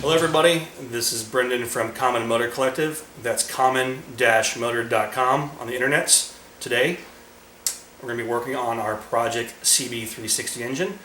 Hello everybody, this is Brendan from Common Motor Collective. That's common-motor.com on the internets. Today we're going to be working on our Project CB360 engine.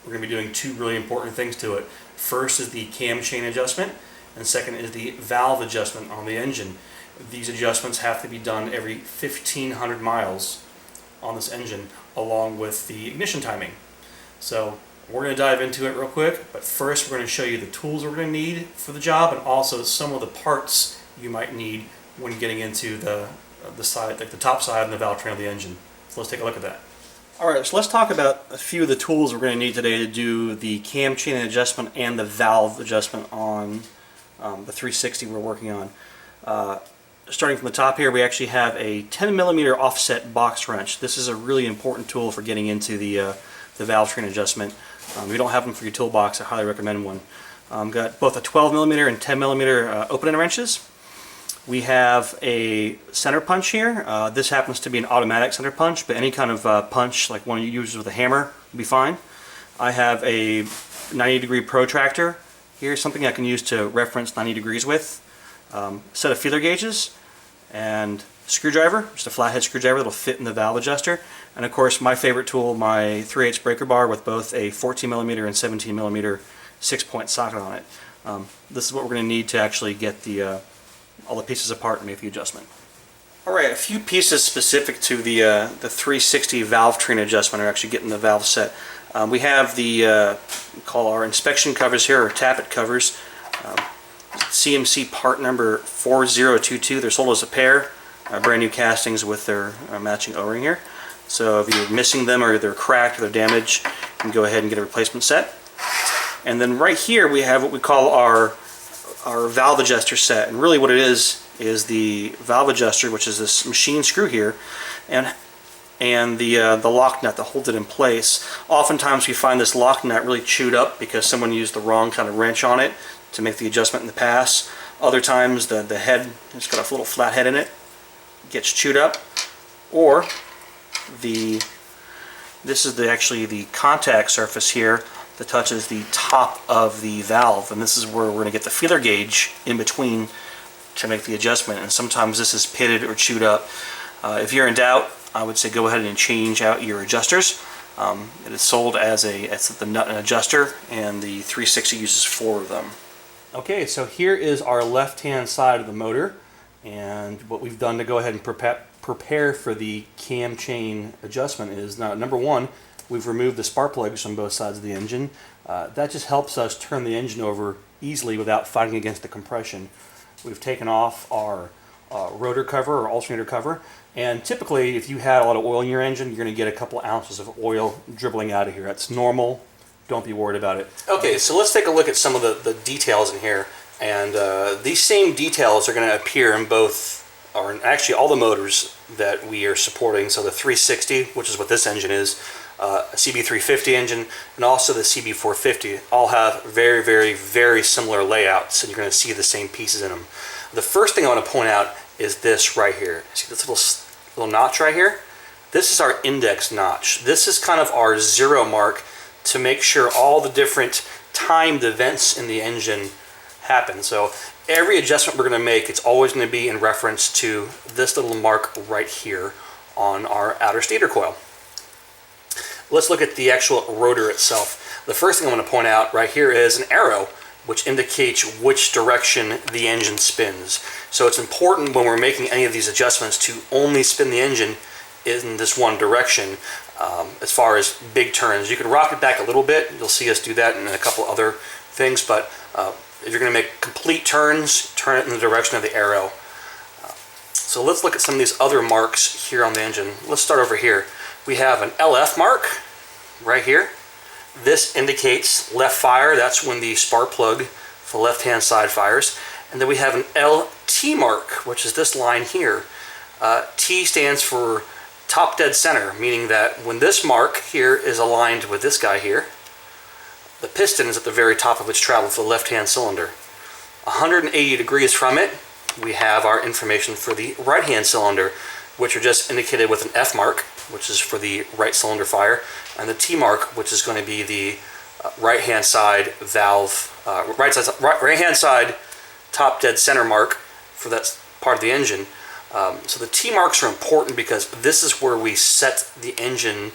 We're going to be doing two really important things to it. First is the cam chain adjustment, and second is the valve adjustment on the engine. These adjustments have to be done every 1,500 miles on this engine, along with the ignition timing. So we're going to dive into it real quick, but first we're going to show you the tools we're going to need for the job, and also some of the parts you might need when getting into the side, like the top side and the valve train of the engine. So let's take a look at that. Alright, so let's talk about a few of the tools we're going to need today to do the cam chain adjustment and the valve adjustment on the 360 we're working on. Starting from the top here, we actually have a 10mm offset box wrench. This is a really important tool for getting into the valve train adjustment. If you don't have them for your toolbox, I highly recommend one. Got both a 12mm and 10mm opening wrenches. We have a center punch here. This happens to be an automatic center punch, but any kind of punch, like one you use with a hammer, will be fine. I have a 90-degree protractor here, something I can use to reference 90 degrees with. Set of feeler gauges and screwdriver, just a flathead screwdriver that'll fit in the valve adjuster. And of course, my favorite tool, my 3/8 breaker bar with both a 14mm and 17mm 6-point socket on it. This is what we're going to need to actually get all the pieces apart and make the adjustment. Alright, a few pieces specific to the 360 valve train adjustment are actually getting the valve set. We have we call our inspection covers here, or tappet covers. CMC part number 4022. They're sold as a pair, brand new castings with their matching O-ring here. So if you're missing them, or they're cracked or they're damaged, you can go ahead and get a replacement set. And then right here we have what we call our valve adjuster set, and really what it is the valve adjuster, which is this machine screw here, and the lock nut that holds it in place. Oftentimes we find this lock nut really chewed up because someone used the wrong kind of wrench on it to make the adjustment in the past. Other times the head, it's got a little flat head in it, gets chewed up, or this is actually the contact surface here that touches the top of the valve, and this is where we're going to get the feeler gauge in between to make the adjustment, and sometimes this is pitted or chewed up. If you're in doubt, I would say go ahead and change out your adjusters. It is sold as the nut and adjuster, and the 360 uses 4 of them. Okay, so here is our left-hand side of the motor, and what we've done to go ahead and prepare for the cam chain adjustment is, now, number one, we've removed the spark plugs from both sides of the engine. That just helps us turn the engine over easily without fighting against the compression. We've taken off our rotor cover or alternator cover, and typically if you had a lot of oil in your engine, you're going to get a couple ounces of oil dribbling out of here. That's normal. Don't be worried about it. Okay, so let's take a look at some of the details in here, and these same details are going to appear in both, or actually all the motors that we are supporting. So the 360, which is what this engine is, a CB350 engine, and also the CB450 all have very, very, very similar layouts, and you're going to see the same pieces in them. The first thing I want to point out is this right here. See this little notch right here? This is our index notch. This is kind of our 0 mark to make sure all the different timed events in the engine happen. So every adjustment we're going to make, it's always going to be in reference to this little mark right here on our outer stator coil. Let's look at the actual rotor itself. The first thing I want to point out right here is an arrow which indicates which direction the engine spins. So it's important when we're making any of these adjustments to only spin the engine in this one direction. As far as big turns, you can rock it back a little bit. You'll see us do that in a couple other things, but if you're going to make complete turns, turn it in the direction of the arrow. So let's look at some of these other marks here on the engine. Let's start over here. We have an LF mark right here. This indicates left fire. That's when the spark plug for the left-hand side fires. And then we have an LT mark, which is this line here. T stands for top dead center, meaning that when this mark here is aligned with this guy here, the piston is at the very top of its travel for the left-hand cylinder. 180 degrees from it, we have our information for the right-hand cylinder, which are just indicated with an F mark, which is for the right cylinder fire, and the T mark, which is going to be the right-hand side valve, right-hand side top dead center mark for that part of the engine. So the T marks are important because this is where we set the engine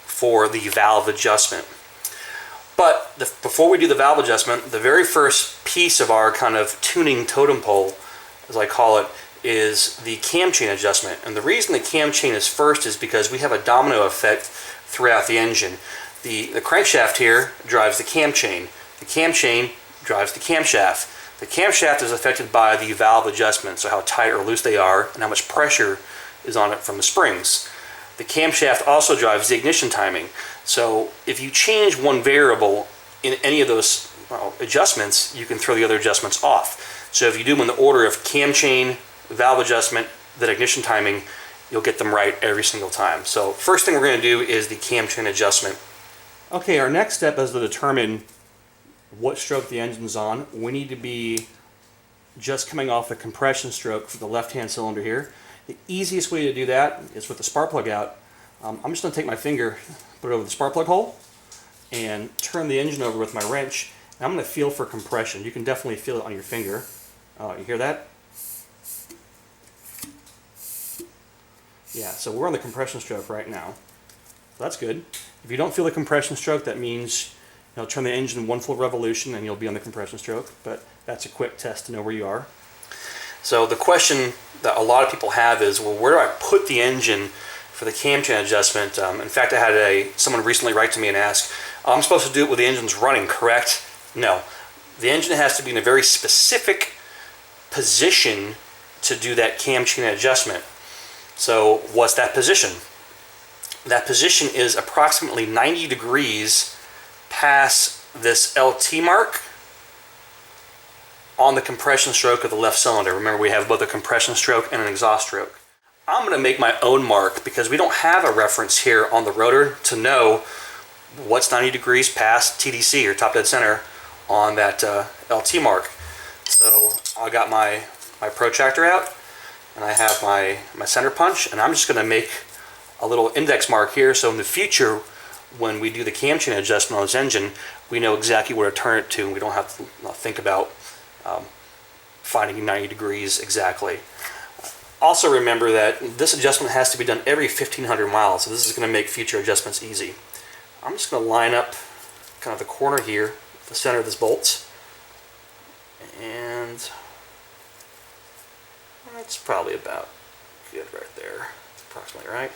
for the valve adjustment. But before we do the valve adjustment, the very first piece of our kind of tuning totem pole, as I call it, is the cam chain adjustment. And the reason the cam chain is first is because we have a domino effect throughout the engine. The crankshaft here drives the cam chain. The cam chain drives the camshaft. The camshaft is affected by the valve adjustment, so how tight or loose they are and how much pressure is on it from the springs. The camshaft also drives the ignition timing. So if you change one variable in any of those adjustments, you can throw the other adjustments off. So if you do them in the order of cam chain, valve adjustment, then ignition timing, you'll get them right every single time. So first thing we're going to do is the cam chain adjustment. Okay, our next step is to determine what stroke the engine's on. We need to be just coming off the compression stroke for the left-hand cylinder here. The easiest way to do that is with the spark plug out. I'm just going to take my finger, put it over the spark plug hole, and turn the engine over with my wrench. And I'm going to feel for compression. You can definitely feel it on your finger. You hear that? Yeah, so we're on the compression stroke right now. So that's good. If you don't feel the compression stroke, that means turn the engine one full revolution and you'll be on the compression stroke. But that's a quick test to know where you are. So the question that a lot of people have is, well, where do I put the engine for the cam chain adjustment? In fact, I had someone recently write to me and ask, I'm supposed to do it when the engine's running, correct? No. The engine has to be in a very specific position to do that cam chain adjustment. So what's that position? That position is approximately 90 degrees past this LT mark on the compression stroke of the left cylinder. Remember, we have both a compression stroke and an exhaust stroke. I'm going to make my own mark because we don't have a reference here on the rotor to know what's 90 degrees past TDC, or top dead center, on that LT mark. So I got my protractor out, and I have my center punch, and I'm just going to make a little index mark here, so in the future when we do the cam chain adjustment on this engine, we know exactly where to turn it to, and we don't have to think about finding 90 degrees exactly. Also remember that this adjustment has to be done every 1,500 miles, so this is going to make future adjustments easy. I'm just going to line up kind of the corner here, the center of this bolt, and that's probably about good right there. That's approximately right.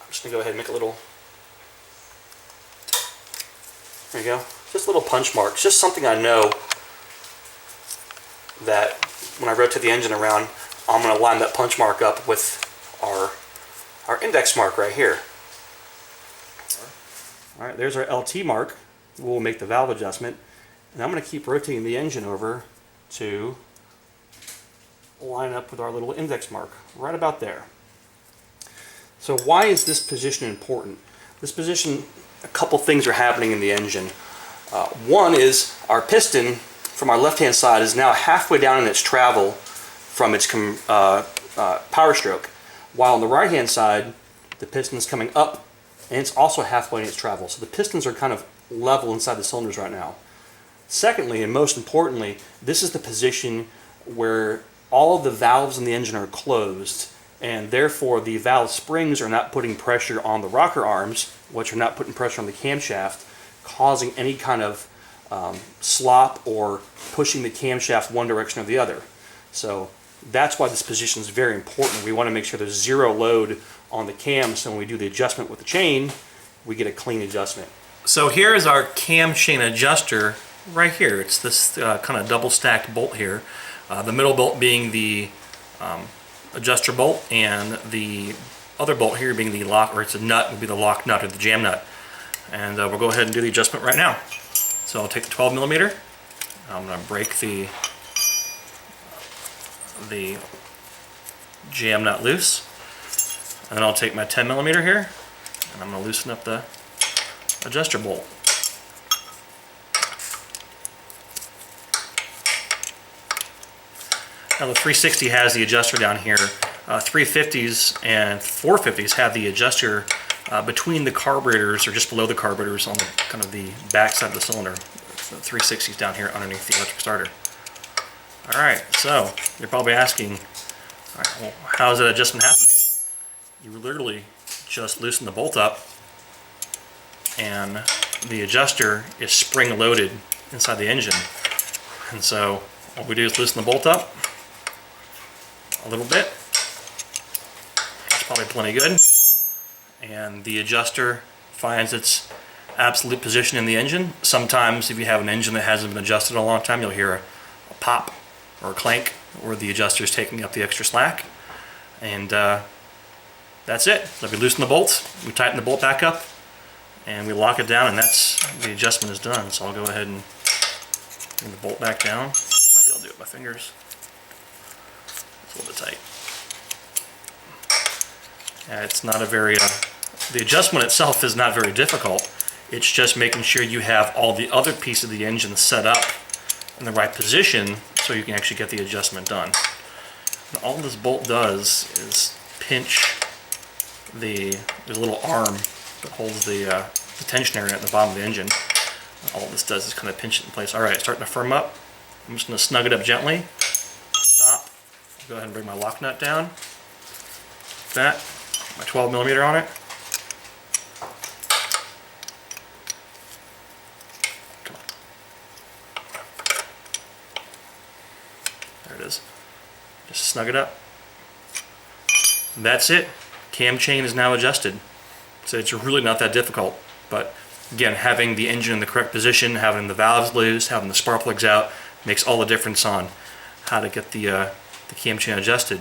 I'm just going to go ahead and make a little, there you go, just little punch marks, just something I know that when I rotate the engine around, I'm going to line that punch mark up with our index mark right here. Alright, there's our LT mark. We'll make the valve adjustment, and I'm going to keep rotating the engine over to line up with our little index mark right about there. So why is this position important? This position, a couple things are happening in the engine. One is our piston from our left hand side is now halfway down in its travel from its power stroke, while on the right hand side the piston is coming up and it's also halfway in its travel. So the pistons are kind of level inside the cylinders right now. Secondly, and most importantly, this is the position where all of the valves in the engine are closed, and therefore the valve springs are not putting pressure on the rocker arms, which are not putting pressure on the camshaft, causing any kind of slop or pushing the camshaft one direction or the other. So that's why this position is very important. We want to make sure there's zero load on the cam, so when we do the adjustment with the chain, we get a clean adjustment. So here is our cam chain adjuster right here. It's this kind of double stacked bolt here. The middle bolt being the adjuster bolt, and the other bolt here being the lock, or it's a nut, would be the lock nut or the jam nut. And we'll go ahead and do the adjustment right now. So I'll take the 12 millimeter. I'm going to break the jam nut loose, and then I'll take my 10 millimeter here, and I'm going to loosen up the adjuster bolt. Now the 360 has the adjuster down here. 350s and 450s have the adjuster between the carburetors, or just below the carburetors on the kind of the back side of the cylinder. The 360 is down here underneath the electric starter. Alright, so you're probably asking, all right, well, how is that adjustment happening? You literally just loosen the bolt up, and the adjuster is spring loaded inside the engine. And so all we do is loosen the bolt up a little bit. That's probably plenty good. And the adjuster finds its absolute position in the engine. Sometimes if you have an engine that hasn't been adjusted in a long time, you'll hear a pop or a clank where the adjuster is taking up the extra slack. And that's it. So we loosen the bolt, we tighten the bolt back up, and we lock it down, and that's the adjustment is done. So I'll go ahead and bring the bolt back down. Might be able to do it with my fingers. It's a little bit tight. It's not a very, the adjustment itself is not very difficult. It's just making sure you have all the other pieces of the engine set up in the right position so you can actually get the adjustment done. And all this bolt does is pinch there's a little arm that holds the tension area at the bottom of the engine. All this does is kind of pinch it in place. Alright, it's starting to firm up. I'm just going to snug it up gently. Stop. Go ahead and bring my lock nut down. That. My 12mm on it. Come on. There it is. Just snug it up. And that's it. Cam chain is now adjusted. So it's really not that difficult. But again, having the engine in the correct position, having the valves loose, having the spark plugs out, makes all the difference on how to get the cam chain adjusted.